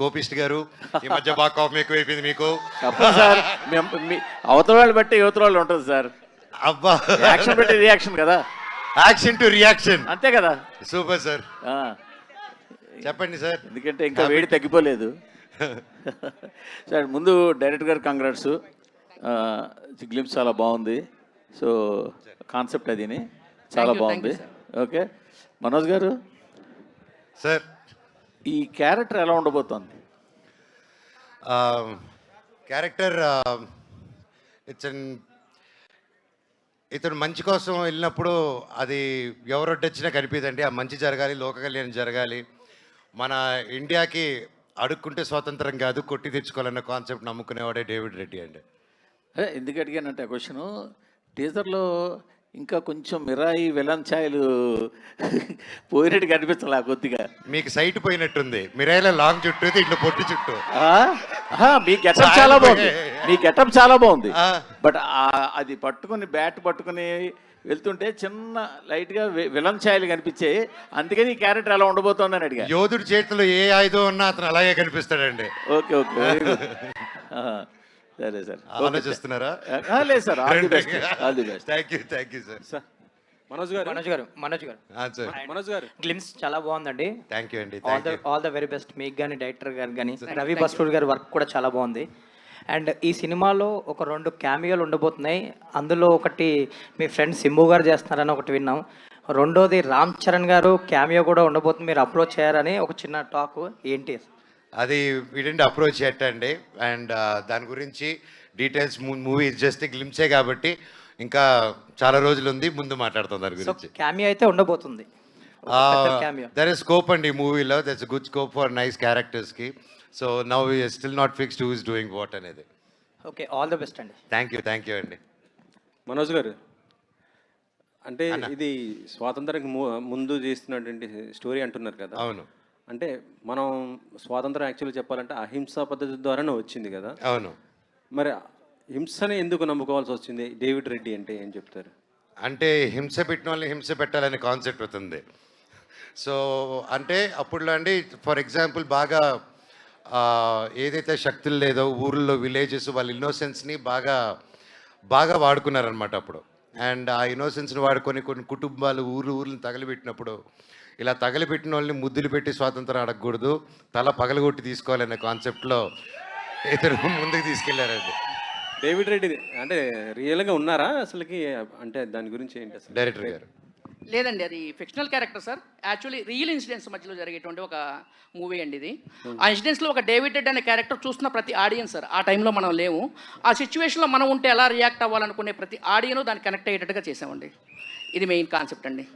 కోపిస్ట్ గారు ఈ మధ్య బాగా కోపం ఎక్కువైపోయింది మీకు. తప్పదు సార్. అవతల వాళ్ళు బట్టి యువతల వాళ్ళు ఉంటుంది సార్. అబ్బా, యాక్షన్ బట్టి రియాక్షన్ కదా. Action to reaction. అంతే కదా. Super sir. ఆ, చెప్పండి సార్. ఎందుకంటే ఇంకా వేడి తగ్గిపోలేదు సార్. ముందు డైరెక్టర్ గారు కంగ్రాట్స్. గ్లిమ్స్ చాలా బాగుంది. సో కాన్సెప్ట్ అదిని చాలా బాగుంది. ఓకే మనోజ్ గారు సార్, ఈ క్యారెక్టర్ ఎలా ఉండబోతోంది? క్యారెక్టర్ ఇతను మంచి కోసం వెళ్ళినప్పుడు అది ఎవరొడ్డొచ్చినా కనిపిదండి. ఆ మంచి జరగాలి, లోక కళ్యాణం జరగాలి, మన ఇండియాకి అడుక్కుంటే స్వాతంత్రం కాదు కొట్టి తెచ్చుకోవాలన్న కాన్సెప్ట్ నమ్ముకునేవాడే డేవిడ్ రెడ్డి అండి. అదే ఎందుకు అడిగానంటే ఆ క్వశ్చను, టీజర్లో ఇంకా కొంచెం మిరాయి విలన్ ఛాయలు పోయినట్టు కనిపించాలి కొద్దిగా. మీకు సైట్ పోయినట్టుంది. మిరాయిలో లాంగ్ చుట్టూ ఇట్లా పొట్టి చుట్టూ. మీ గెటప్ చాలా బాగుంది, మీ గెటప్ చాలా బాగుంది. ఆ. బట్ అది పట్టుకుని బ్యాట్ పట్టుకుని వెళ్తుంటే చిన్న లైట్గా విలన్ ఛాయలు కనిపించాయి. అందుకని ఈ క్యారెక్టర్ ఎలా ఉండబోతోందని అడిగా. యోధుడి చేతిలో ఏ ఆయుధం ఉన్నా అతను అలాగే కనిపిస్తాడండి. Okay okay very good. సరే సార్. ఆలోచిస్తున్నారా? లేదు sir, all the best. All the best. Thank you sir. Manoj garu glimpse చాలా బాగుందండి. థ్యాంక్ యూ అండి. ఆల్ ద వెరీ బెస్ట్ మీకు కానీ, డైరెక్టర్ గారు కానీ. రవి బస్టూర్ గారి వర్క్ కూడా చాలా బాగుంది. అండ్ ఈ సినిమాలో ఒక 2 క్యామియోలు ఉండబోతున్నాయి. అందులో ఒకటి మీ ఫ్రెండ్ సింబు గారు చేస్తున్నారని ఒకటి విన్నాం. రెండోది రామ్ చరణ్ గారు క్యామియో కూడా ఉండబోతుంది, మీరు అప్రోచ్ చేయారని ఒక చిన్న టాక్. ఏంటి అది వీడింటి అప్రోచ్ చేయటండి. అండ్ దాని గురించి డీటెయిల్స్ మూవీ జస్ట్ గ్లిమ్సే కాబట్టి ఇంకా చాలా రోజులు ఉంది, ముందు మాట్లాడుతాం దాని గురించి. క్యామియో అయితే ఉండబోతుంది. దర్ ఇస్ స్కోప్ అండి మూవీలో. That's good scope for nice క్యారెక్టర్స్కి. So now we still not fixed who is doing what అనేది. ఓకే, ఆల్ ద బెస్ట్ అండి. థ్యాంక్ యూ అండి. మనోజ్ గారు, అంటే ఇది స్వాతంత్రానికి ముందు చేస్తున్నటువంటి స్టోరీ అంటున్నారు కదా. అవును. అంటే మనం స్వాతంత్రం యాక్చువల్గా చెప్పాలంటే అహింసా పద్ధతి ద్వారానే వచ్చింది కదా. అవును. మరి హింసనే ఎందుకు నమ్ముకోవాల్సి వచ్చింది డేవిడ్ రెడ్డి అంటే ఏం చెప్తారు? అంటే హింస పెట్టిన వాళ్ళని హింస పెట్టాలనే కాన్సెప్ట్ అవుతుంది. సో అంటే అప్పుడులో అండి, ఫర్ ఎగ్జాంపుల్ బాగా ఏదైతే శక్తులు లేదో ఊర్లో విలేజెస్ వాళ్ళ ఇన్నోసెన్స్ని బాగా వాడుకున్నారనమాట అప్పుడు. అండ్ ఆ ఇన్నోసెన్స్ని వాడుకొని కొన్ని కుటుంబాలు ఊర్లను తగలబెట్టినప్పుడు, ఇలా తగలబెట్టిన వాళ్ళని ముద్దులు పెట్టి స్వాతంత్రం అడగకూడదు, తల పగలగొట్టి తీసుకోవాలనే కాన్సెప్ట్లో ఇతను ముందుకు తీసుకెళ్లారండి. డేవిడ్ రెడ్డి అంటే రియల్గా ఉన్నారా అసలుకి? అంటే దాని గురించి ఏంటి అసలు? డైరెక్టర్ గారు లేదండి, అది fictional character sir. Actually real incidents మధ్యలో జరిగేటువంటి ఒక మూవీ అండి ఇది. ఆ ఇన్సిడెంట్స్లో ఒక డేవిడ్ రెడ్డి అనే క్యారెక్టర్ చూస్తున్న ప్రతి ఆడియన్స్ సార్, ఆ టైంలో మనం లేము, ఆ సిచ్యువేషన్లో మనం ఉంటే ఎలా రియాక్ట్ అవ్వాలనుకునే ప్రతి ఆడియను దాన్ని కనెక్ట్ అయ్యేటట్టుగా చేసామండి. ఇది మెయిన్ కాన్సెప్ట్ అండి.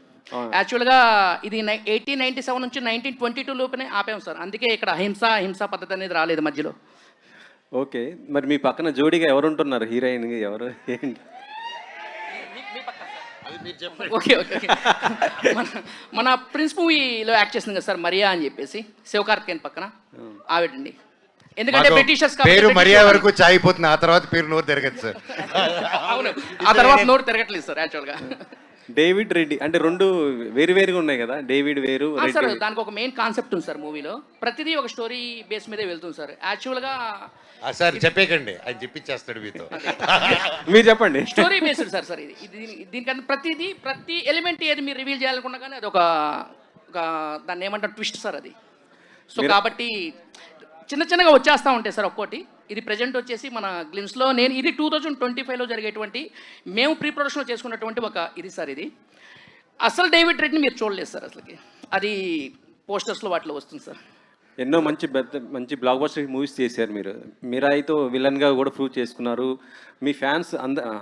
యాక్చువల్గా ఇది 1897 నుంచి 1922 లోపునే ఆపాము సార్. అందుకే ఇక్కడ హింసా పద్ధతి అనేది రాలేదు మధ్యలో. ఓకే, మరి మీ పక్కన జోడీగా ఎవరు ఉంటున్నారు? హీరోయిన్ ఎవరు ఏంటి? ఓకే ఓకే మన ప్రిన్స్ మూవీలో యాక్ట్ చేసింది కదా సార్, మరియా అని చెప్పేసి, శివకార్తికేయన్ పక్కన ఆవిడండి. ఎందుకంటే బ్రిటిషర్స్ పేరు మరియా వరకు చాయిపోతుంది, ఆ తర్వాత పేరు నోరు తిరగదు సార్. అవును, ఆ తర్వాత నోరు తిరగట్లేదు సార్. యాక్చువల్గా డేవిడ్ రెడ్డి అంటే 2 వేరుగా ఉన్నాయి కదా. డేవిడ్ వేరు సార్, దానికి ఒక మెయిన్ కాన్సెప్ట్ ఉంది సార్ మూవీలో. ప్రతిదీ ఒక స్టోరీ బేస్ మీదే వెళ్తుంది సార్. యాక్చువల్గా సార్ చెప్పేకండి, ఆయన చెప్పించేస్తాడు మీతో. మీరు చెప్పండి. Story based sir. దీనికన్నా ప్రతి ఎలిమెంట్ ఏది మీరు రివీల్ చేయాలనుకున్నా కానీ అది ఒక దాన్ని ఏమంటారు ట్విస్ట్ సార్ అది. సో కాబట్టి చిన్నగా వచ్చేస్తూ ఉంటాయి సార్ ఒక్కోటి. ఇది ప్రజెంట్ వచ్చేసి మన గ్లిమ్స్లో ఇది 2025లో జరిగేటువంటి మేము ప్రీ ప్రొడక్షన్లో చేసుకున్నటువంటి ఒక ఇది సార్. ఇది అసలు డేవిడ్ రెడ్డిని మీరు చూడలేదు సార్ అసలుకి, అది పోస్టర్స్లో వాటిలో వస్తుంది సార్. ఎన్నో మంచి బ్లాక్ బస్టర్ మూవీస్ చేశారు మీరు. మిరాయితో విలన్గా కూడా ప్రూవ్ చేసుకున్నారు. మీ ఫ్యాన్స్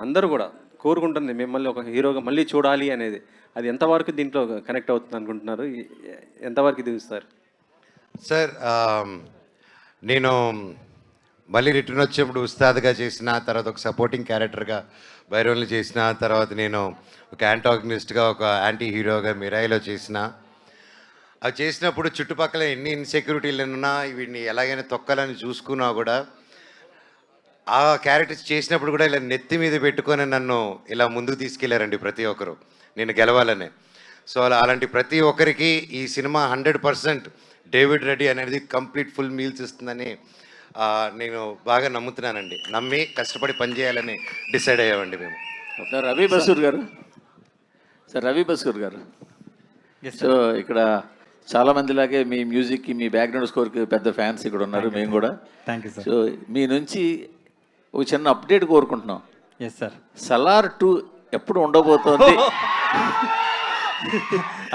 అందరూ కూడా కోరుకుంటుంది మిమ్మల్ని ఒక హీరోగా మళ్ళీ చూడాలి అనేది. అది ఎంతవరకు దీంట్లో కనెక్ట్ అవుతుంది అనుకుంటున్నారు? ఎంతవరకు దిగుస్తారు సార్? నేను మళ్ళీ రిటర్న్ వచ్చేప్పుడు ఉస్తాద్గా చేసిన తర్వాత ఒక సపోర్టింగ్ క్యారెక్టర్గా బైరోన్లు చేసిన తర్వాత నేను ఒక యాంటాగనిస్ట్గా ఒక యాంటీ హీరోగా మిరాయిలో చేసిన. అవి చేసినప్పుడు చుట్టుపక్కల ఎన్ని ఇన్సెక్యూరిటీలు ఉన్నా వీడిని ఎలాగైనా తొక్కాలని చూసుకున్నా కూడా, ఆ క్యారెక్టర్స్ చేసినప్పుడు కూడా ఇలా నెత్తి మీద పెట్టుకొని నన్ను ఇలా ముందుకు తీసుకెళ్లారండి ప్రతి ఒక్కరు, నేను గెలవాలని. సో అలాంటి ప్రతి ఒక్కరికి ఈ సినిమా 100% డేవిడ్ రెడ్డి అనేది కంప్లీట్ ఫుల్ మీల్స్ ఇస్తుందని నేను బాగా నమ్ముతున్నానండి. నమ్మి కష్టపడి పనిచేయాలని డిసైడ్ అయ్యామండి మేము. సార్ రవి బసూర్ గారు సో ఇక్కడ చాలా మందిలాగే మీ మ్యూజిక్కి మీ బ్యాక్గ్రౌండ్ స్కోర్కి పెద్ద ఫ్యాన్స్ ఇక్కడ ఉన్నారు. మేము కూడా థ్యాంక్ యూ సార్. సో మీ నుంచి ఒక చిన్న అప్డేట్ కోరుకుంటున్నాం. Yes sir. సలార్ 2 ఎప్పుడు ఉండబోతోంది?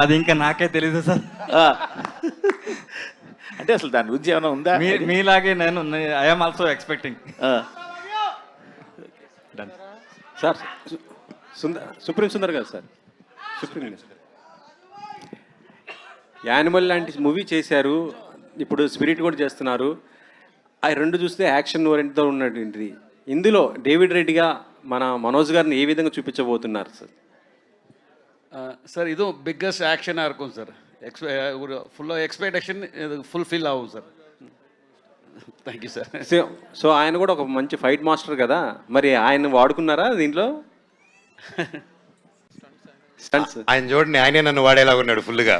అది ఇంకా నాకే తెలీదు సార్. అంటే అసలు దాని గురించి ఏమైనా ఉందా? మీలాగే నేను I'm also expecting. Sir supreme Sundar గారు సార్, యానిమల్ లాంటి మూవీ చేశారు, ఇప్పుడు స్పిరిట్ కూడా చేస్తున్నారు. ఆ రెండు చూస్తే యాక్షన్ ఓరియంట్తో ఉన్నటువంటిది. ఇందులో డేవిడ్ రెడ్డిగా మన మనోజ్ గారిని ఏ విధంగా చూపించబోతున్నారు సార్? சார் இதுவும் பிக்கஸ்ட் ஆக்ஷனாக இருக்கும் சார். ஒரு ஃபுல்லாக எக்ஸ்பெக்டேஷன் இது ஃபுல்ஃபில் ஆகும் sir. Thank you sir. So ఆయన కూడా ఒక మంచి ఫైట్ మాస్టర్ కదా, మరి ఆయన వాడుకున్నారా దీంట్లో? స్టంట్స్ ఆయన చూడండి, ఆయనే నన్ను వాడేలా ఉన్నాడు ఫుల్గా.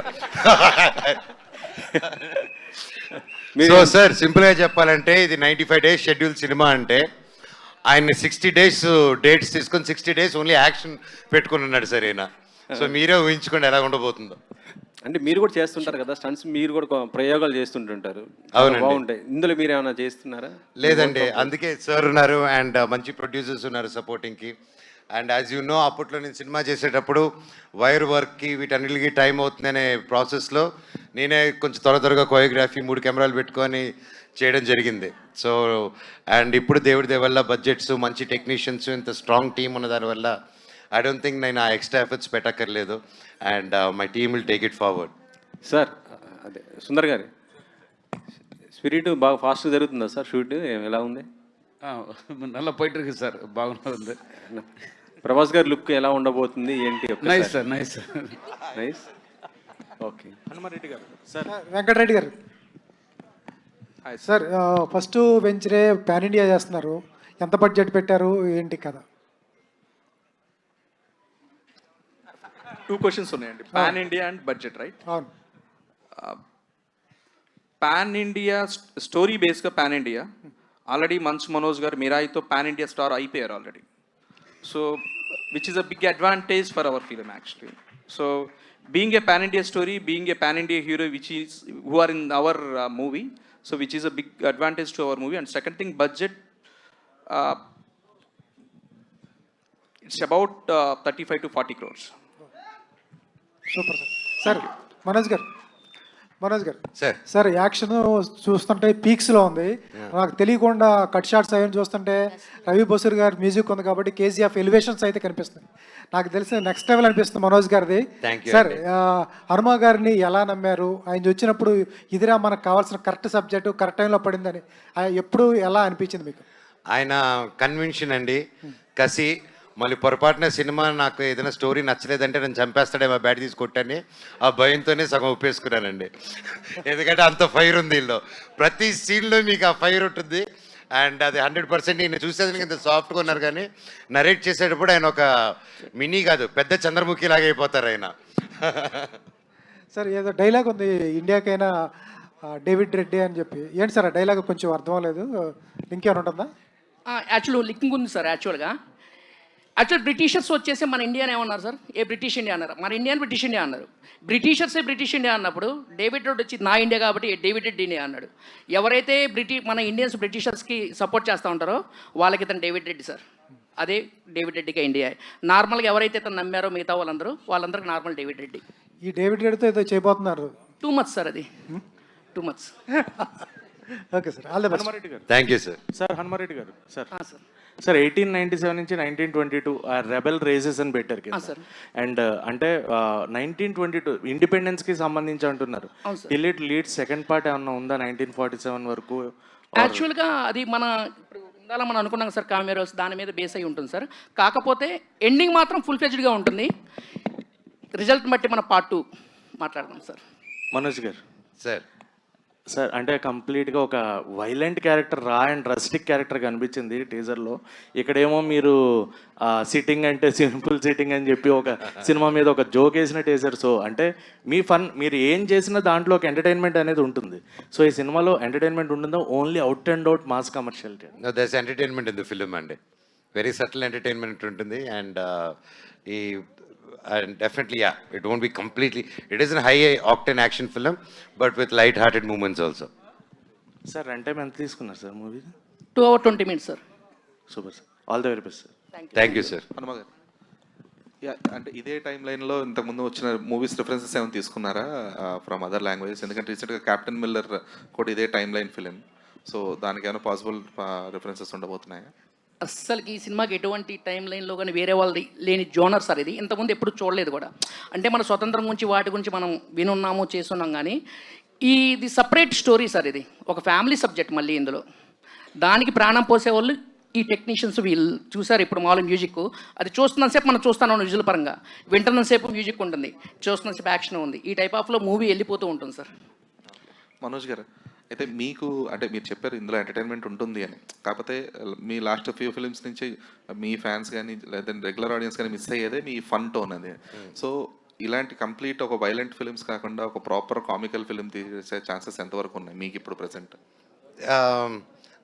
సో సార్ సింపుల్గా చెప్పాలంటే ఇది 95 days షెడ్యూల్ సినిమా. అంటే ఆయన 60 days డేట్స్ తీసుకొని 60 days ఓన్లీ యాక్షన్ పెట్టుకుని ఉన్నాడు సార్ ఈయన. సో మీరే ఊహించుకోండి ఎలా ఉండబోతుందో. అంటే మీరు కూడా చేస్తుంటారు కదా స్టంట్స్, మీరు కూడా ప్రయోగాలు చేస్తుంటుంటారు. అవునండి. బాగుంటాయి. ఇందులో మీరు ఏమైనా చేస్తున్నారా? లేదండి, అందుకే సార్ ఉన్నారు అండ్ మంచి ప్రొడ్యూసర్స్ ఉన్నారు సపోర్టింగ్కి. అండ్ యాజ్ యూ నో, అప్పట్లో నేను సినిమా చేసేటప్పుడు వైర్ వర్క్కి వీటన్నిటికి టైం అవుతుందనే ప్రాసెస్లో నేనే కొంచెం త్వరగా కోరియోగ్రఫీ 3 కెమెరాలు పెట్టుకొని చేయడం జరిగింది. సో అండ్ ఇప్పుడు దేవుడి దయ వల్ల బడ్జెట్స్, మంచి టెక్నీషియన్స్, ఇంత స్ట్రాంగ్ టీమ్ ఉన్న దానివల్ల ఐ డోంట్ థింక్ నేను ఆ ఎక్స్ట్రా ఎఫర్ట్స్ పెట్టక్కర్లేదు. And my team will take it forward. Sir అదే సుందర్ గారు, స్పిరిట్ బాగా ఫాస్ట్గా జరుగుతుందా సార్? షూట్ ఎలా ఉంది? நல்லா போயிட்டு இருக்கு சார். బాగుంది. ప్రభాస్ గారి లుక్ ఎలా ఉండబోతుంది ఏంటి? Nice sir, nice nice. Okay. Hanumareddy garu sir. Venkatareddy garu sir, first వెంచరే పాన్ ఇండియా చేస్తున్నారు, ఎంత బడ్జెట్ పెట్టారు ఏంటి కదా? 2 questions ఉన్నాయండి. Pan India and budget, right? అవును. పాన్ ఇండియా స్టోరీ బేస్గా pan India already Manchu Manoj garu మిరాయితో పాన్ ఇండియా స్టార్ అయిపోయారు already. So which is a big advantage for our film actually. So being a pan India story, being a pan India hero which is who are in our movie, so which is a big advantage to our movie. And second thing, budget it's about 35 to 40 crores. Super sir. Sir Manoj garu sir sir, action చూస్తుంటే పీక్స్లో ఉంది. నాకు తెలియకుండా cut shots అవన్నీ చూస్తుంటే రవి బసూర్ గారి music ఉంది కాబట్టి KGF elevations అయితే కనిపిస్తుంది. నాకు తెలిసిన నెక్స్ట్ లెవెల్ అనిపిస్తుంది మనోజ్ గారిది. సార్, హనుమ గారిని ఎలా నమ్మారు? ఆయన వచ్చినప్పుడు ఇదిరా మనకు కావాల్సిన కరెక్ట్ సబ్జెక్టు కరెక్ట్ టైంలో పడిందని ఎప్పుడు ఎలా అనిపించింది మీకు? ఆయన కన్విన్షన్ అండి, కసి. మళ్ళీ పొరపాటున సినిమా నాకు ఏదైనా స్టోరీ నచ్చలేదంటే నేను చంపేస్తాడేమో బ్యాట్ తీసి కొట్టని ఆ భయంతోనే సగం ఒప్పేసుకున్నానండి. ఎందుకంటే అంత ఫైర్ ఉంది వీళ్ళు, ప్రతి సీన్లో మీకు ఆ ఫైర్ ఉంటుంది. అండ్ అది 100% నేను చూసేదానికి ఇంత సాఫ్ట్గా ఉన్నారు, కానీ నరేట్ చేసేటప్పుడు ఆయన ఒక మినీ కాదు పెద్ద చంద్రముఖి లాగా అయిపోతారు ఆయన. సార్, ఏదో డైలాగ్ ఉంది ఇండియాకైనా డేవిడ్ రెడ్డి అని చెప్పి, ఏంటి సార్ ఆ డైలాగ్? కొంచెం అర్థం లేదు, ఇంకేమైనా ఉంటుందా? యాక్చువల్ లింకింగ్ ఉంది సార్. యాక్చువల్ బ్రిటిషర్స్ వచ్చేసి మన ఇండియాని ఏమన్నారు సార్? ఏ బ్రిటిష్ ఇండియా అన్నారు, మన ఇండియాని బ్రిటిష్ ఇండియా అన్నారు. బ్రిటిషర్సే బ్రిటిష్ ఇండియా అన్నప్పుడు డేవిడ్ రెడ్డి వచ్చి నా ఇండియా కాబట్టి డేవిడ్ రెడ్డి ఇండియా అన్నాడు. ఎవరైతే మన ఇండియన్స్ బ్రిటిషర్స్కి సపోర్ట్ చేస్తూ ఉంటారో వాళ్ళకి ఇతను డేవిడ్ రెడ్డి సార్. అదే డేవిడ్ రెడ్డిగా ఇండియా. నార్మల్గా ఎవరైతే ఇతను నమ్మారో మిగతా వాళ్ళందరికీ నార్మల్ డేవిడ్ రెడ్డి. ఈ డేవిడ్ రెడ్డితో ఏదో చేయబోతున్నారు. 2 months సార్, అది 2 months. Okay sir, all the best. Hanumareddy garu. Thank you sir. Sir Hanumareddy garu sir. Sir sir 1897 నుంచి 1922 రెబెల్ రేసెస్ అని పెట్టారు కదా సార్. అండ్ అంటే 1922 ఇండిపెండెన్స్కి సంబంధించి అంటున్నారు. Till it lead second part ఏమన్నా ఉందా 1947 వరకు? యాక్చువల్గా అది మన ఇప్పుడు ఉండాలని మనం అనుకున్నాం సార్. కామెరోస్ దాని మీద బేస్ అయి ఉంటుంది సార్. కాకపోతే ఎండింగ్ మాత్రం ఫుల్ ఫ్లెడ్జ్డ్గా ఉంటుంది. రిజల్ట్ బట్టి మన పార్ట్ 2 మాట్లాడదాం sir. Manoj garu sir, sir అంటే కంప్లీట్గా ఒక వైలెంట్ క్యారెక్టర్ రా అండ్ రస్టిక్ క్యారెక్టర్ కనిపించింది టీజర్లో. ఇక్కడేమో మీరు సిట్టింగ్ అంటే సింపుల్ సిట్టింగ్ అని చెప్పి ఒక సినిమా మీద ఒక జోక్ వేసినట్టు వేశారు. సో అంటే మీ ఫన్ మీరు ఏం చేసినా దాంట్లో ఒక ఎంటర్టైన్మెంట్ అనేది ఉంటుంది. సో ఈ సినిమాలో ఎంటర్టైన్మెంట్ ఉంటుందో only out and out mass commerciality? That's entertainment in the film అండి. వెరీ సటిల్ ఎంటర్టైన్మెంట్ ఉంటుంది. అండ్ ఈ and definitely yeah, it won't be completely, it is a high octane action film but with light hearted moments also. Sir run time ఎంత తీసుకున్నారు sir movie? 2 hours 20 minutes sir. Super sir, all the very best sir. Thank you sir. Hanuma గారు, అంటే ఇదే time లైన్లో ఇంతకుముందు వచ్చిన movies references ఏమైనా తీసుకున్నారా ఫ్రమ్ అదర్ లాంగ్వేజెస్? ఎందుకంటే రీసెంట్గా క్యాప్టెన్ మిల్లర్ కూడా ఇదే టైం లైన్ ఫిలిం. సో దానికి ఏమైనా పాసిబుల్ రిఫరెన్సెస్ ఉండబోతున్నాయా? అస్సలకి ఈ సినిమాకి ఎటువంటి టైం లైన్లో కానీ వేరే వాళ్ళది లేని జోనర్ సార్ ఇది. ఇంతకుముందు ఎప్పుడు చూడలేదు కూడా. అంటే మన స్వతంత్రం గురించి వాటి గురించి మనం వినున్నాము చేస్తున్నాం, కానీ ఇది సపరేట్ స్టోరీ సార్. ఇది ఒక ఫ్యామిలీ సబ్జెక్ట్. మళ్ళీ ఇందులో దానికి ప్రాణం పోసేవాళ్ళు ఈ టెక్నీషియన్స్. వీళ్ళు చూసారు ఇప్పుడు మామూలు మ్యూజిక్, అది చూస్తున్నంతసేపు మనం చూస్తాను విజువల్ పరంగా, వింటున్నంతసేపు మ్యూజిక్ ఉంటుంది, చూస్తున్నంతసేపు యాక్షన్ ఉంది. ఈ టైప్ ఆఫ్లో మూవీ వెళ్ళిపోతూ ఉంటుంది సార్. మనోజ్ గారు, అయితే మీకు అంటే మీరు చెప్పారు ఇందులో ఎంటర్టైన్మెంట్ ఉంటుంది అని, కాకపోతే మీ లాస్ట్ ఫ్యూ ఫిలిమ్స్ నుంచి మీ ఫ్యాన్స్ కానీ లేదా రెగ్యులర్ ఆడియన్స్ కానీ మిస్ అయ్యేదే మీ ఫన్ టోన్ అది. సో ఇలాంటి కంప్లీట్ ఒక వైలెంట్ ఫిలిమ్స్ కాకుండా ఒక ప్రాపర్ కామికల్ ఫిలిం తీసే ఛాన్సెస్ ఎంతవరకు ఉన్నాయి మీకు ఇప్పుడు present?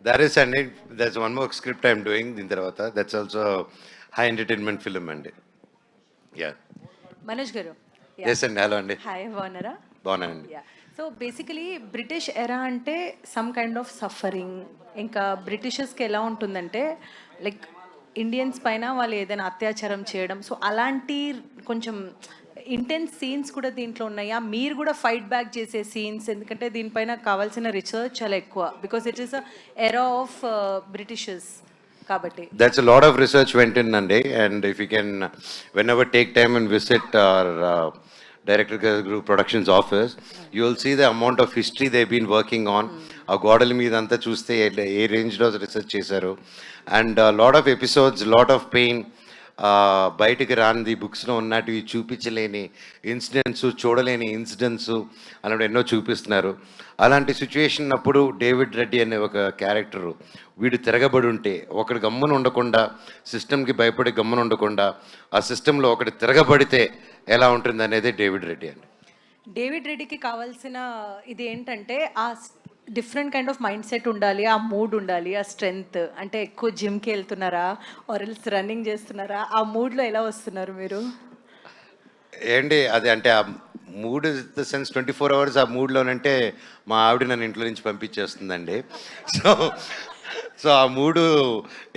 There is and there's one more script I'm doing din tarvata, that's also high entertainment film andi. Yeah. Manoj గారు. Yes and hello andi. Hi, బాగున్నారా? బాగున్నానండి. సో బేసికలీ బ్రిటిష్ ఎరా అంటే సమ్ కైండ్ ఆఫ్ సఫరింగ్. ఇంకా బ్రిటిషర్స్కి ఎలా ఉంటుందంటే like Indians పైన వాళ్ళు ఏదైనా అత్యాచారం చేయడం, సో అలాంటి కొంచెం ఇంటెన్స్ సీన్స్ కూడా దీంట్లో ఉన్నాయా? మీరు కూడా ఫైట్ బ్యాక్ చేసే సీన్స్, ఎందుకంటే దీనిపైన కావాల్సిన రీసెర్చ్ చాలా ఎక్కువ, because it is a era of Britishers కాబట్టి. That's a lot of research went in andi, and if you can whenever take time and visit our Director Group Productions office, you will see the amount of history they've been working on. ఆ గోడల మీద అంతా చూస్తే ఏ రేంజ్లో research చేశారు. And lot of episodes, lot of pain, బయటికి రానిది, బుక్స్లో ఉన్నట్టు చూపించలేని ఇన్సిడెంట్స్, చూడలేని ఇన్సిడెంట్స్ అలాంటి ఎన్నో చూపిస్తున్నారు. అలాంటి సిచ్యువేషన్ అప్పుడు డేవిడ్ రెడ్డి అనే ఒక క్యారెక్టరు వీడు తిరగబడి ఉంటే, ఒకడు గమ్మున ఉండకుండా, సిస్టమ్కి భయపడి గమ్మున ఉండకుండా, ఆ సిస్టంలో ఒకటి తిరగబడితే ఎలా ఉంటుంది అనేది డేవిడ్ రెడ్డి అండి. డేవిడ్ రెడ్డికి కావాల్సిన ఇది ఏంటంటే ఆ different kind of mind set ఉండాలి, ఆ మూడ్ ఉండాలి, ఆ స్ట్రెంగ్త్. అంటే ఎక్కువ జిమ్కి వెళ్తున్నారా ఆర్ ఎల్స్ రన్నింగ్ చేస్తున్నారా? ఆ మూడ్లో ఎలా వస్తున్నారు మీరు? ఏంటి అది అంటే ఆ mood is the sense 24 hours ఆ మూడ్లోనంటే మా ఆవిడ నన్ను ఇంట్లో నుంచి పంపించేస్తుందండి. సో ఆ మూడు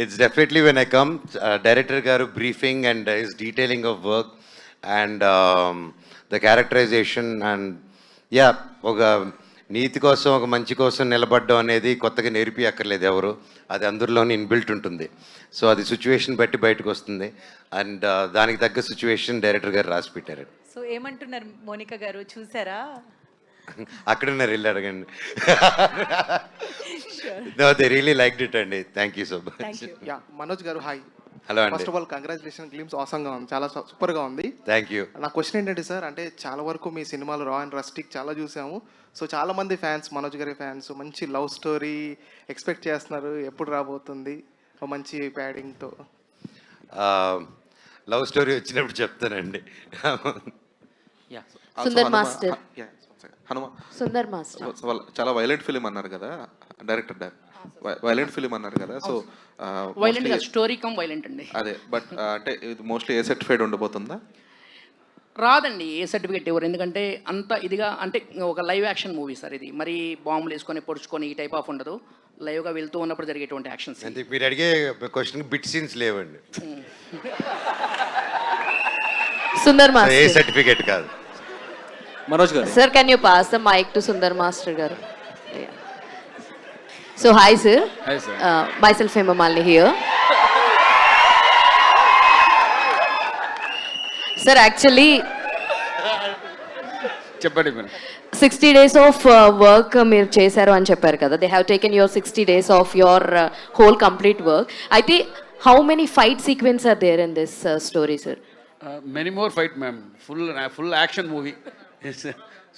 it's definitely when I come, director garu briefing and his detailing of work and the characterisation and yeah, ఒక నీతి కోసం, ఒక మంచి కోసం నిలబడడం అనేది కొత్తగా నేర్పి అక్కర్లేదు ఎవరు, అది అందరిలోనే ఇన్బిల్ట్ ఉంటుంది. సో అది సిచ్యువేషన్ బట్టి బయటకు వస్తుంది. అండ్ దానికి తగ్గ సిచ్యువేషన్ డైరెక్టర్ గారు రాసి పెట్టారు. సో ఏమంటున్నారు మోనికా గారు, చూసారా? అక్కడ ఉన్నారు, వెళ్ళి అడగండి. No, they really liked it అండి. Thank you so much. Yeah, Manoj garu hi. Hello అండి. First of all congratulation, glimpse ఆసంగా ఉంది, చాలా సూపర్గా ఉంది. Thank you. నా క్వశ్చన్ ఏంటంటే సార్, అంటే చాలా వరకు మీ సినిమాలు రా అండ్ రస్టిక్ చాలా చూసాము. సో చాలా మంది ఫ్యాన్స్, మనోజ్ గారి ఫ్యాన్స్ మంచి లవ్ స్టోరీ ఎక్స్పెక్ట్ చేస్తున్నారు. ఎప్పుడు రాబోతుంది ఒక మంచి ప్యాడింగ్తో? లవ్ స్టోరీ వచ్చినప్పుడు చెప్తానండి. సుందర్ మాస్టర్, హనుమ సుందర్ మాస్టర్ చాలా వైలెంట్ ఫిలిం అన్నారు కదా డైరెక్టర్, వైలెంట్ ఫిలిం అన్నారు కదా. So violent story come violent అండి అదే, బట్ అంటే ఇది మోస్ట్లీ ఏ సర్టిఫైడ్ ఉండబోతుందా? రాదండి ఏ సర్టిఫికేట్ ఎవరు, ఎందుకంటే అంత ఇదిగా అంటే ఒక లైవ్ యాక్షన్ మూవీ సార్ ఇది. మరి బాంబులు వేసుకొని పొడుచుకొని ఈ టైప్ ఆఫ్ ఉండదు, లైవ్గా వెళ్తూ ఉన్నప్పుడు జరిగేటువంటి యాక్షన్స్. అంటే మీరు అడిగే క్వశ్చన్ బిట్ సీన్స్ లేవండి. సుందర్ ఏ మాస్టర్ సర్టిఫికేట్ కాదు. Manoj garu, sir, can you pass the mic to Sundar master garu? So hi sir, Hi, sir. Myself Hemamalini here. Sir actually చెప్పండి మేడం. 60 days ఆఫ్ వర్క్ మీరు చేశారు అని చెప్పారు కదా. They have taken your 60 days of your whole complete work. అయితే how many fight sequence are there in this story sir? Many more fight, ma'am. Full action movie.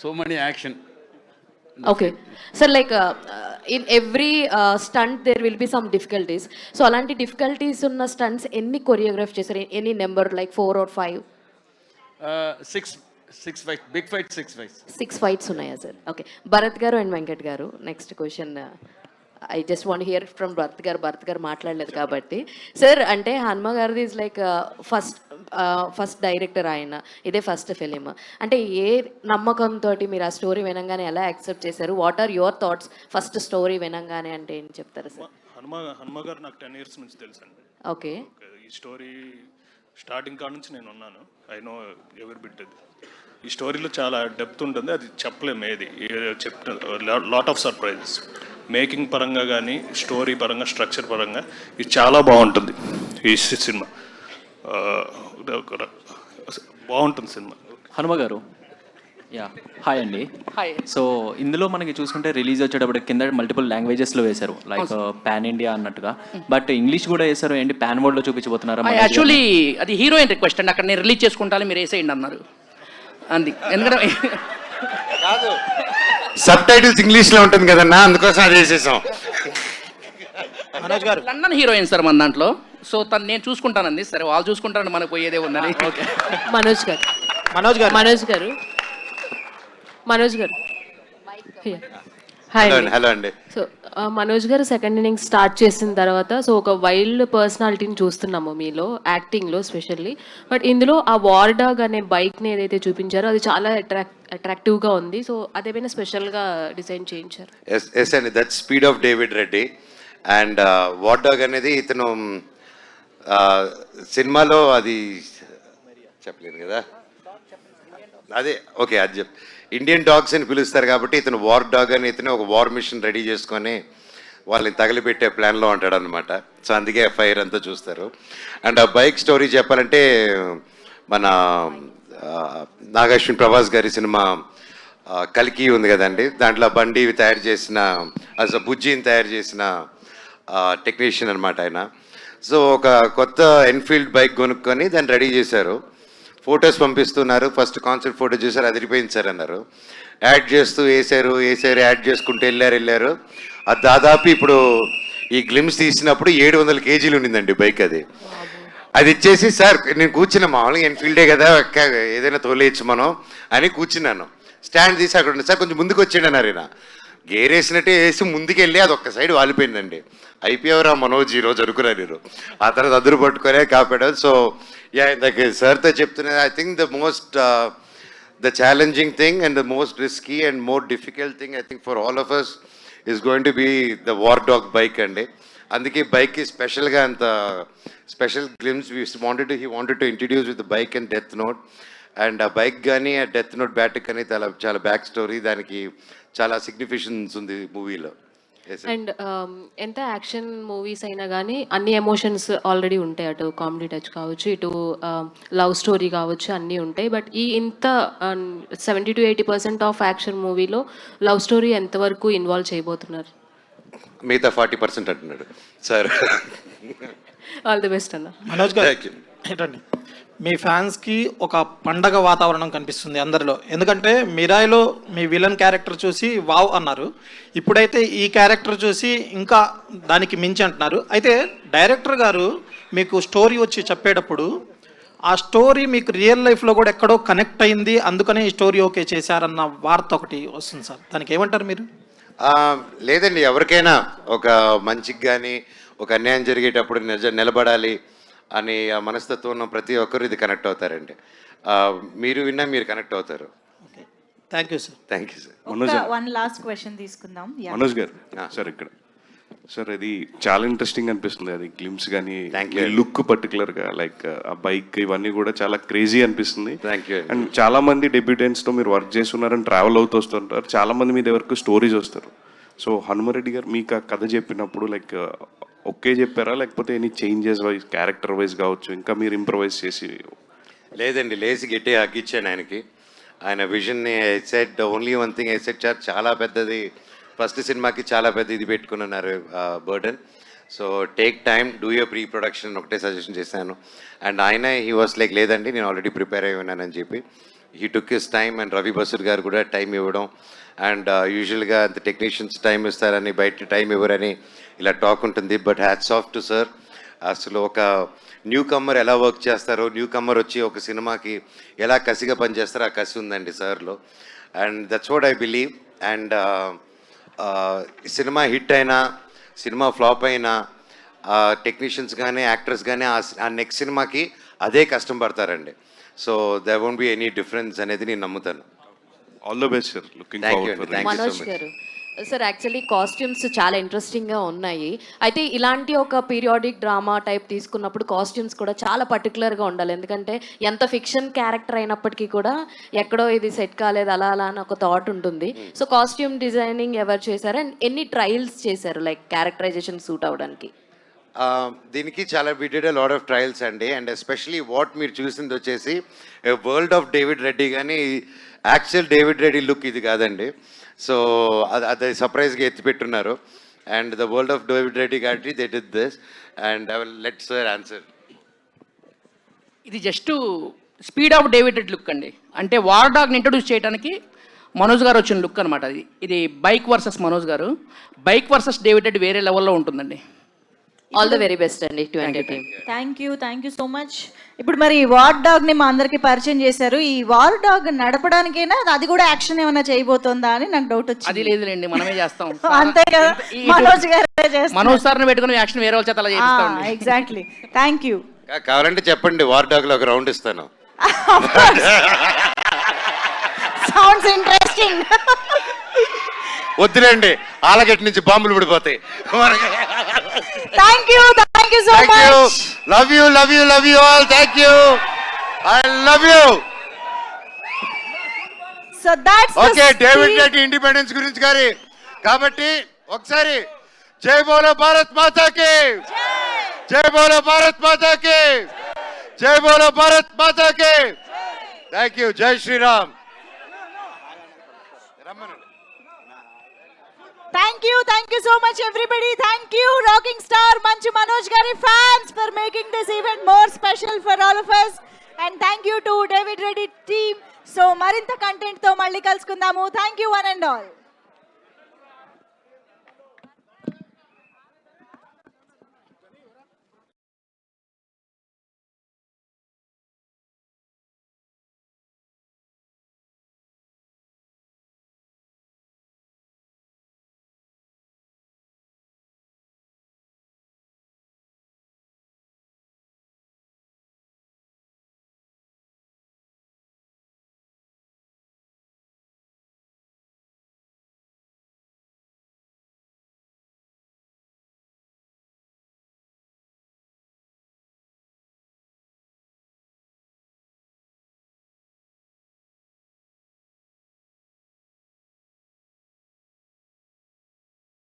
So many action. Okay sir, like in every stunt there will be some difficulties. So అలాంటి difficulties ఉన్న stunts ఎన్ని choreograph చేశారు? Any number, like 4 or 5? 6 fight, big fight 6 fights. 6 fights ఉన్నాయా sir? Okay. Bharat garu and Venkat garu, next question I just want hear from Bharat garu మాట్లాడలేదు కాబట్టి. Sir, అంటే హనుమ గారిది is like first director ఆయన, ఇదే ఫస్ట్ ఫిలిం. అంటే ఏ నమ్మకంతో మీరు ఆ స్టోరీ వినంగానే ఎలా యాక్సెప్ట్ చేశారు? What are your thoughts first story వినంగానే? అంటే ఏం చెప్తారు సార్? హనుమ గారు నాకు 10 years నుంచి తెలుసు అండి. ఓకే. ఈ స్టోరీ స్టార్టింగ్ కాడ నుంచి నేను ఉన్నాను. ఐ నో ఎవరి బిట్ అది. ఈ స్టోరీలో చాలా డెప్త్ ఉంటుంది, అది చెప్పలేము ఏది చెప్తే. లాట్ ఆఫ్ సర్ప్రైజెస్ మేకింగ్ పరంగా కానీ, స్టోరీ పరంగా, స్ట్రక్చర్ పరంగా ఇది చాలా బాగుంటుంది ఈ సినిమా. బాగుంటుంది సినిమా. హనుమ గారు, యా హాయ్ అండి. హాయ్. సో ఇందులో మనకి చూసుకుంటే రిలీజ్ వచ్చేటప్పుడు కింద మల్టిపుల్ లాంగ్వేజెస్లో వేశారు, లైక్ పాన్ ఇండియా అన్నట్టుగా. బట్ ఇంగ్లీష్ కూడా వేశారు ఏంటి? పాన్ వరల్డ్లో చూపించబోతున్నారా? యాక్చువల్లీ అది హీరోయిన్ రిక్వెస్ట్ అండి, అక్కడ నేను రిలీజ్ చేసుకుంటాను, మీరు వేసేయండి అన్నారు. అంది ఎందుకంటే కాదు, సబ్ టైటిల్స్ ఇంగ్లీష్లో ఉంటుంది కదన్నా, అందుకోసం అది వేసేసాం. లండన్ హీరోయిన్ సార్ మన దాంట్లో. సో తను నేను చూసుకుంటానండి. సరే, వాళ్ళు చూసుకుంటాను, మనకు పోయేదే ఉందని. మనోజ్ గారు హాయ్ అండి. హలో అండి. సో మనోజ్ గారు సెకండ్ ఇన్నింగ్స్ స్టార్ట్ చేసిన తర్వాత సో ఒక వైల్డ్ పర్సనాలిటీని చూస్తున్నాము మీలో, యాక్టింగ్లో స్పెషల్లీ. బట్ ఇందులో ఆ వార్ డాగ్ అనే బైక్ని ఏదైతే చూపించారో అది చాలా అట్రాక్టివ్గా ఉంది. సో అదేమైనా స్పెషల్గా డిజైన్ చేయించారు? ఎస్ అండి, that speed of David Reddy. And war dog అనేది ఇతను సినిమాలో అది చెప్పలేను కదా, అదే ఓకే అది చెప్ ఇండియన్ డాగ్స్ అని పిలుస్తారు కాబట్టి ఇతను వార్ డాగ్ అని, ఇతను ఒక వార్ మిషన్ రెడీ చేసుకొని వాళ్ళని తగిలిపెట్టే ప్లాన్లో ఉంటాడు అనమాట. సో అందుకే ఫైర్ అంతా చూస్తారు. అండ్ ఆ బైక్ స్టోరీ చెప్పాలంటే మన నాగార్జున ప్రభాస్ గారి సినిమా కల్కి ఉంది కదండి, దాంట్లో బండి తయారు చేసిన అసలు బుజ్జిని తయారు చేసిన టెక్నీషియన్ అనమాట ఆయన. సో ఒక కొత్త ఎన్ఫీల్డ్ బైక్ కొనుక్కొని దాన్ని రెడీ చేశారు. ఫొటోస్ పంపిస్తున్నారు. ఫస్ట్ కాన్సెప్ట్ ఫోటో చూసారు, అది రిపోయింది సార్ అన్నారు. యాడ్ చేస్తూ వేసారు, యాడ్ చేసుకుంటూ వెళ్ళారు. అది దాదాపు ఇప్పుడు ఈ గ్లిమ్స్ తీసినప్పుడు 700 kgs ఉండిందండి బైక్. అది ఇచ్చేసి సార్ నేను కూర్చున్నా, మామూలుగా ఎన్ఫీల్డే కదా ఏదైనా తోలేయచ్చు మనం అని కూర్చున్నాను. స్టాండ్ తీసి అక్కడ ఉంది సార్, కొంచెం ముందుకు వచ్చాడు అన్నారు. ఈయన గేర్ వేసినట్టే వేసి ముందుకెళ్ళి అది ఒక్క సైడ్ వాలిపోయిందండి. అయిపోయావరా మనోజ్ ఈరోజు అనుకున్నారు మీరు. ఆ తర్వాత అదురు పట్టుకునే కాపాడారు. సో యా, ఇందాక సార్తో చెప్తున్నా, I think the challenging thing and the most risky and more difficult thing I think for all of us is going to be the war dog bike అండి. అందుకే బైక్ స్పెషల్గా అంత special glimpse he wanted to introduce with the bike and Death Note. And ఆ bike కానీ ఆ death note bat కానీ చాలా back story, దానికి చాలా సిగ్నిఫికెన్స్ ఉంది మూవీలో. అండ్ ఎంత యాక్షన్ మూవీస్ అయినా కానీ అన్ని ఎమోషన్స్ ఆల్రెడీ ఉంటాయి. అటు కామెడీ టచ్ కావచ్చు, ఇటు లవ్ స్టోరీ కావచ్చు, అన్నీ ఉంటాయి. బట్ ఈ ఇంత 70 to 80% ఆఫ్ యాక్షన్ మూవీలో లవ్ స్టోరీ ఎంతవరకు ఇన్వాల్వ్ చేయబోతున్నారు? మిగతా 40% అంటున్నాడు సార్. ఆల్ ది బెస్ట్ అన్న. మనోజ్ గారు ఏంటండి, మీ ఫ్యాన్స్కి ఒక పండగ వాతావరణం కనిపిస్తుంది అందరిలో. ఎందుకంటే మిరాయిలో మీ విలన్ క్యారెక్టర్ చూసి వావ్ అన్నారు, ఇప్పుడైతే ఈ క్యారెక్టర్ చూసి ఇంకా దానికి మించి అంటున్నారు. అయితే డైరెక్టర్ గారు మీకు స్టోరీ వచ్చి చెప్పేటప్పుడు ఆ స్టోరీ మీకు రియల్ లైఫ్లో కూడా ఎక్కడో కనెక్ట్ అయింది, అందుకనే ఈ స్టోరీ ఓకే చేశారన్న వార్త ఒకటి వస్తుంది సార్, దానికి ఏమంటారు మీరు? లేదండి, ఎవరికైనా ఒక మంచికి కానీ ఒక అన్యాయం జరిగేటప్పుడు నిలబడాలి అని ఆ మనస్తత్వం ఉన్న ప్రతి ఒక్కరు ఇది కనెక్ట్ అవుతారండి. మీరు విన్నా మీరు కనెక్ట్ అవుతారు. Thank you sir. Thank you sir. One last question తీసుకుందాం. మనోజ్ గారు సార్, ఇక్కడ సార్ అది చాలా ఇంట్రెస్టింగ్ అనిపిస్తుంది. అది గ్లిమ్స్ కానీ లుక్ పర్టికులర్గా లైక్ ఆ బైక్ ఇవన్నీ కూడా చాలా క్రేజీ అనిపిస్తుంది. అండ్ చాలా మంది డెబ్యూటెంట్స్తో మీరు వర్క్ చేస్తున్నారని ట్రావెల్ అవుతూ వస్తుంటారు. చాలా మంది మీ దగ్గరకు స్టోరీస్ వస్తారు. సో హనుమారెడ్డి గారు మీకు ఆ కథ చెప్పినప్పుడు లైక్ ఓకే చెప్పారా, లేకపోతే any changes wise character wise కావచ్చు ఇంకా మీరు ఇంప్రవైజ్ చేసి? లేదండి, లేసి గట్టి హగ్గిచ్చాను ఆయనకి. ఆయన విజన్ని I said only one thing, I said sir చాలా పెద్దది, ఫస్ట్ సినిమాకి చాలా పెద్ద ఇది పెట్టుకున్నారు burden. So take time, do your pre production ఒకటే సజెషన్ చేశాను. అండ్ ఆయన హీ వాస్ లైక్ లేదండి నేను ఆల్రెడీ ప్రిపేర్ అయి ఉన్నానని చెప్పి. He took his time and Ravi Basrur garu కూడా టైం ఇవ్వడం అండ్ యూజువల్గా అంత టెక్నీషియన్స్ టైం ఇస్తారని బయట టైం ఇవ్వరని ఇలా టాక్ ఉంటుంది. But hats off to sir. అసలు ఒక న్యూ కమ్మర్ ఎలా వర్క్ చేస్తారో, న్యూ కమ్మర్ వచ్చి ఒక సినిమాకి ఎలా కసిగా పనిచేస్తారో ఆ కసి ఉందండి సార్లో. And that's what I believe. And cinema hit అయినా సినిమా ఫ్లాప్ అయినా టెక్నీషియన్స్ కానీ యాక్టర్స్ కానీ ఆ నెక్స్ట్ సినిమాకి అదే కష్టం పడతారండి. So there won't be any difference అనేది నేను నమ్ముతాను. All the best sir. Looking forward for it. Manoj garu sir, actually costumes చాలా ఇంట్రెస్టింగ్గా ఉన్నాయి. అయితే ఇలాంటి ఒక పీరియాడిక్ డ్రామా టైప్ తీసుకున్నప్పుడు కాస్ట్యూమ్స్ కూడా చాలా పర్టికులర్గా ఉండాలి. ఎందుకంటే ఎంత ఫిక్షన్ క్యారెక్టర్ అయినప్పటికీ కూడా ఎక్కడో ఇది సెట్ కాలేదు అలా అలా అని ఒక థాట్ ఉంటుంది. సో కాస్ట్యూమ్ డిజైనింగ్ ఎవరు చేశారు అండ్ ఎన్ని ట్రయల్స్ చేశారు లైక్ క్యారెక్టరైజేషన్ సూట్ అవ్వడానికి? దీనికి చాలా we did lot of trials అండి. అండ్ ఎస్పెషలీ వాట్ మీరు చూసింది వచ్చేసి వరల్డ్ ఆఫ్ డేవిడ్ రెడ్డి, కానీ యాక్చువల్ డేవిడ్ రెడ్డి లుక్ ఇది కాదండి. సో అది సర్ప్రైజ్గా ఎత్తిపెట్టున్నారు. And the world of David Reddy కాబట్టి they did this. And I will let sir answer. ఇది just speed of David Reddy look అండి. అంటే వార్ డాగ్ని ఇంట్రొడ్యూస్ చేయడానికి మనోజ్ గారు వచ్చిన లుక్ అనమాట. ఇది బైక్ వర్సెస్ మనోజ్ గారు. బైక్ వర్సెస్ డేవిడ్ రెడ్డి వేరే లెవెల్లో ఉంటుందండి. ఆల్ ద వెరీ బెస్ట్ అండి to entertain. Thank you so much. ఇప్పుడు మరి వార్ డాగ్ ని మా అందరికి పరిచయం చేశారు. ఈ వార్ డాగ్ నడపడానికైనా అది కూడా యాక్షన్ ఏమైనా చేయబోతుందా అని నాకు డౌట్ వచ్చింది. అది లేదులేండి, మనమే చేస్తాం. అంతే కదా, మనోజ్ గారు చేస్తారు. మనోజ్ సార్ని పెట్టుకుని యాక్షన్ వేరే వాళ్ళ చేత అలా చేస్తాం. ఎగ్జాక్ట్లీ. Thank you. కావాలంటే చెప్పండి, వార్ డాగ్ లో ఒక రౌండ్ ఇస్తాను. Sounds interesting. వద్దులేండి, ఆలగట్టి నుంచి బాంబులు పడిపోతాయి. Thank you so much. Love you all. Thank you. I love you. So that's okay, David Reddy independence గురించి గారి కాబట్టి ఒకసారి జై బోలో భారత్ మాతాకి, జై బోలో భారత్ మాతాకి, జై బోలో భారత్ మాతాకి. Thank you. జై Sriram. Thank you so much everybody. Thank you rocking star Manchu Manoj Gari fans for making this event more special for all of us. And thank you to David Reddy team. So marinta content tho malli kalusukundamu. Thank you one and all.